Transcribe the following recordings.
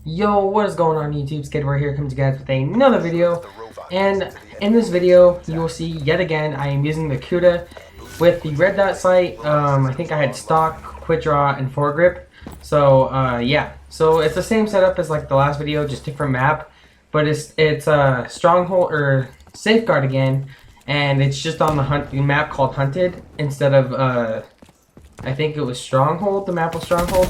Yo, what is going on YouTube? Skidward here comes to you guys with another video. And in this video, you will see yet again, I am using the CUDA with the red dot sight. I think I had stock, quick draw, and foregrip. So yeah, so it's the same setup as like the last video, just different map. But it's Stronghold or Safeguard again, and it's just on the map called Hunted instead of I think it was Stronghold. The map was Stronghold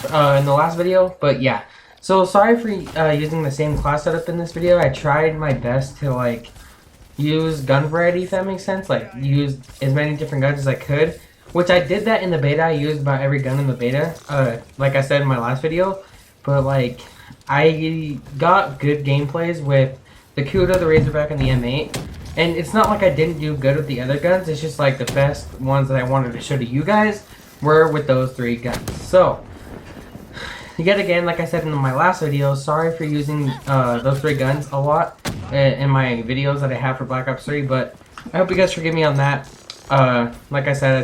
in the last video, but yeah. So sorry for using the same class setup in this video. I tried my best to like use gun variety, if that makes sense. Like use as many different guns as I could, which I did that in the beta. I used about every gun in the beta, like I said in my last video. But like I got good gameplays with the CUDA, the Razorback, and the M8. And it's not like I didn't do good with the other guns. It's just like the best ones that I wanted to show to you guys were with those three guns. So yet again, like I said in my last video, sorry for using those three guns a lot in my videos that I have for Black Ops 3, but I hope you guys forgive me on that. Like I said, I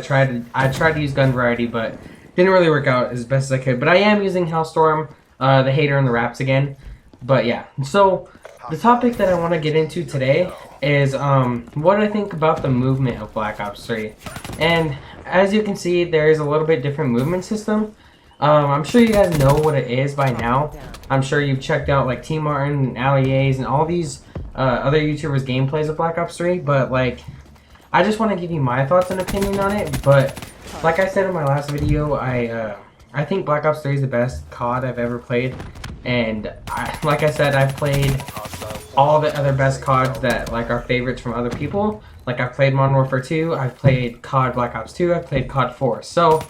tried to use gun variety, but didn't really work out as best as I could. But I am using Hellstorm, the Hater, and the Raps again. But yeah, so the topic that I want to get into today is what I think about the movement of Black Ops 3. And as you can see, there is a little bit different movement system. I'm sure you guys know what it is by now. I'm sure you've checked out like T Martin and Ali and all these other YouTubers' gameplays of Black Ops 3, but like, I just want to give you my thoughts and opinion on it. But like I said in my last video, I think Black Ops 3 is the best COD I've ever played, and like I said, I've played all the other best CODs that like are favorites from other people. Like I've played Modern Warfare 2, I've played COD Black Ops 2, I've played COD 4. So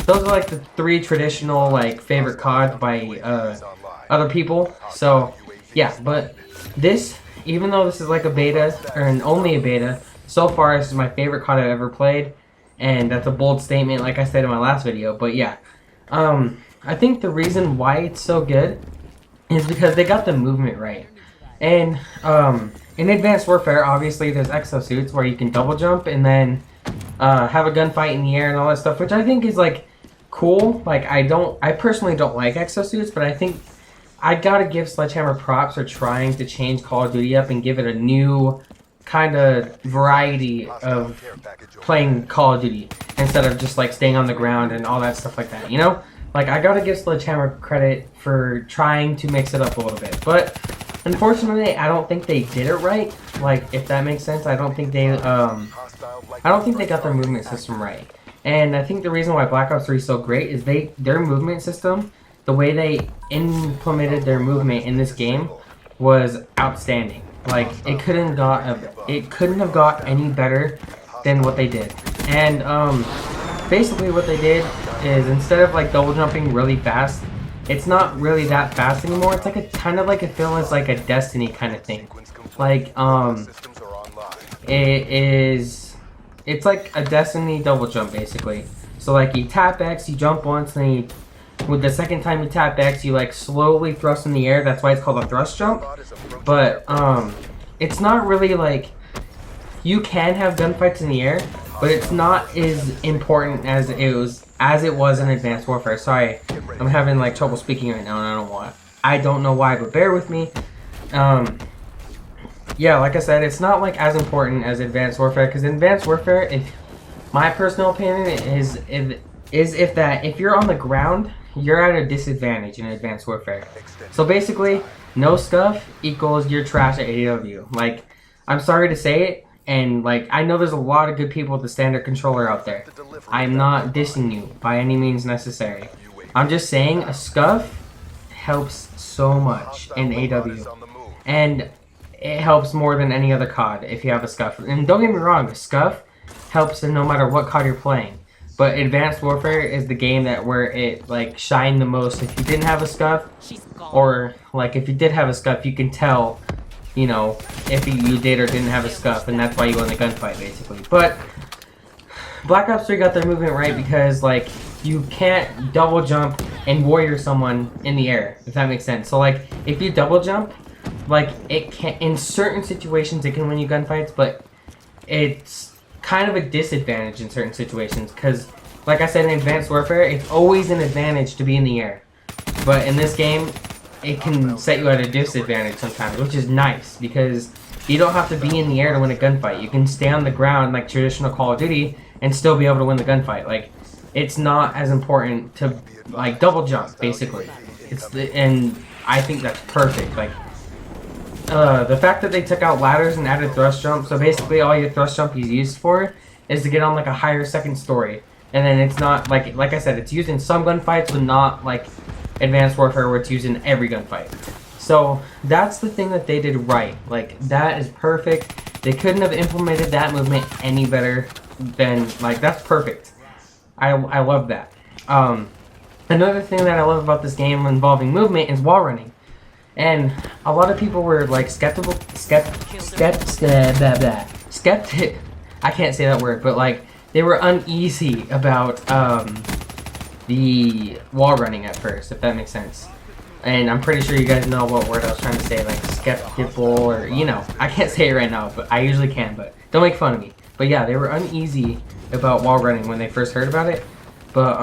those are like the three traditional like favorite CODs by other people. So yeah, but this, even though this is like a beta or only a beta, so far this is my favorite COD I've ever played, and that's a bold statement, like I said in my last video. But yeah, I think the reason why it's so good is because they got the movement right. And in Advanced Warfare, obviously there's exosuits where you can double jump and then have a gunfight in the air and all that stuff, which I think is like cool. Like I personally don't like exosuits, but I think I gotta give Sledgehammer props for trying to change Call of Duty up and give it a new kind of variety of playing Call of Duty instead of just like staying on the ground and all that stuff like that, you know? Like I gotta give Sledgehammer credit for trying to mix it up a little bit, but unfortunately I don't think they did it right. Like, if that makes sense, I don't think they got their movement system right. And I think the reason why Black Ops 3 is so great is their movement system, the way they implemented their movement in this game was outstanding. Like it couldn't have got any better than what they did. And basically what they did is instead of like double jumping really fast, it's not really that fast anymore. It's like kind of like it feels like a Destiny kind of thing. Like it's like a Destiny double jump basically. So like you tap X, you jump once, then with the second time you tap X, you like slowly thrust in the air. That's why it's called a thrust jump. But it's not really like, you can have gunfights in the air, but it's not as important as it was in Advanced Warfare. Sorry, I'm having like trouble speaking right now, and I don't know why, but bear with me. Yeah, like I said, it's not like as important as Advanced Warfare, because Advanced Warfare, my personal opinion is if you're on the ground, you're at a disadvantage in Advanced Warfare. So basically, no scuff equals you're trash at AW. Like, I'm sorry to say it, and like I know there's a lot of good people with the standard controller out there. I'm not dissing you by any means necessary. I'm just saying a scuff helps so much in AW, and it helps more than any other COD if you have a scuff. And don't get me wrong, a scuff helps in no matter what COD you're playing. But Advanced Warfare is the game where it like shined the most. If you didn't have a scuff, or like if you did have a scuff, you can tell, you know, if you did or didn't have a scuff, and that's why you won the gunfight basically. But Black Ops 3 got their movement right because like you can't double jump and warrior someone in the air, if that makes sense. So like if you double jump, like it can, in certain situations it can win you gunfights, but it's kind of a disadvantage in certain situations because, like I said in Advanced Warfare, it's always an advantage to be in the air. But in this game, it can set you at a disadvantage sometimes, which is nice because you don't have to be in the air to win a gunfight. You can stay on the ground like traditional Call of Duty and still be able to win the gunfight. Like, it's not as important to like double jump basically. And I think that's perfect. Like, the fact that they took out ladders and added thrust jump, so basically all your thrust jump is used for is to get on like a higher second story. And then it's not like I said, it's used in some gunfights, but not like Advanced Warfare where it's used in every gunfight. So that's the thing that they did right. Like, that is perfect. They couldn't have implemented that movement any better than, like, that's perfect. I love that. Another thing that I love about this game involving movement is wall running. And a lot of people were like skeptic. I can't say that word, but like they were uneasy about the wall running at first, if that makes sense. And I'm pretty sure you guys know what word I was trying to say, like skeptical, or you know, I can't say it right now, but I usually can. But don't make fun of me. But yeah, they were uneasy about wall running when they first heard about it. But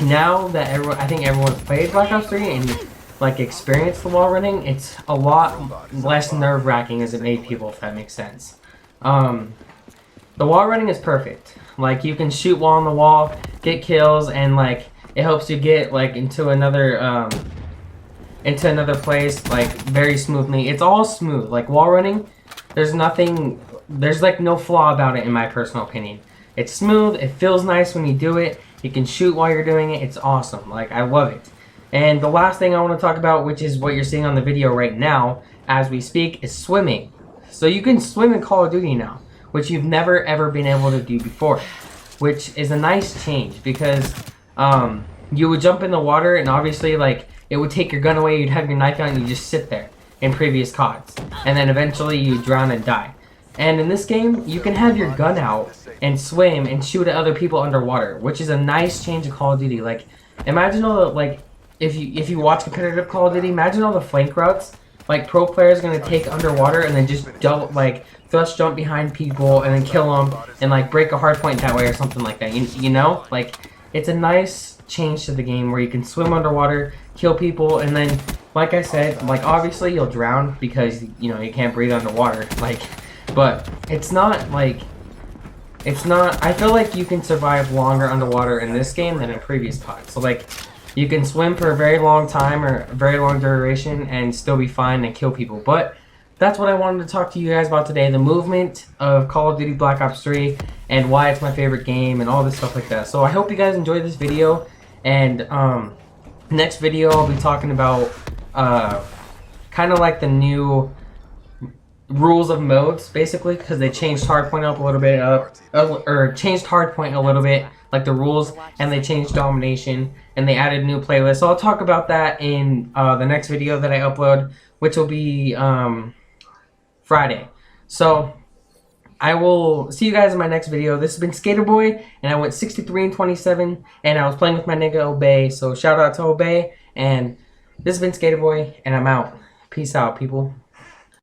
now that I think everyone's played Black Ops 3 and like experienced the wall running, it's a lot less nerve-wracking as it made people, if that makes sense. The wall running is perfect. Like, you can shoot while on the wall, get kills, and like it helps you get like into another place like very smoothly. It's all smooth. Like, wall running, there's like no flaw about it in my personal opinion. It's smooth, it feels nice when you do it, you can shoot while you're doing it, it's awesome. Like, I love it. And the last thing I want to talk about, which is what you're seeing on the video right now as we speak, is swimming. So you can swim in Call of Duty now, which you've never ever been able to do before, which is a nice change because you would jump in the water and obviously like it would take your gun away, you'd have your knife out and you just sit there in previous CODs, and then eventually you drown and die. And in this game, you can have your gun out and swim and shoot at other people underwater, which is a nice change of Call of Duty. Like, imagine all the, like, if you watch competitive Call of Duty, imagine all the flank routes like pro players gonna take underwater and then just thrust jump behind people and then kill them and like break a hard point that way or something like that. You know, like, it's a nice change to the game where you can swim underwater, kill people, and then like I said, like obviously you'll drown because you know you can't breathe underwater. Like, but it's not like I feel like you can survive longer underwater in this game than in previous CODs. So like, you can swim for a very long time or a very long duration and still be fine and kill people. But that's what I wanted to talk to you guys about today. The movement of Call of Duty Black Ops 3 and why it's my favorite game and all this stuff like that. So I hope you guys enjoyed this video. And next video I'll be talking about kind of like the new rules of modes, basically, because they changed Hardpoint up a little bit, changed Hardpoint a little bit, like the rules, and they changed Domination, and they added new playlists. So I'll talk about that in the next video that I upload, which will be Friday. So I will see you guys in my next video. This has been Skater Boy, and I went 63 and 27, and I was playing with my nigga Obey. So shout out to Obey, and this has been Skater Boy, and I'm out. Peace out, people.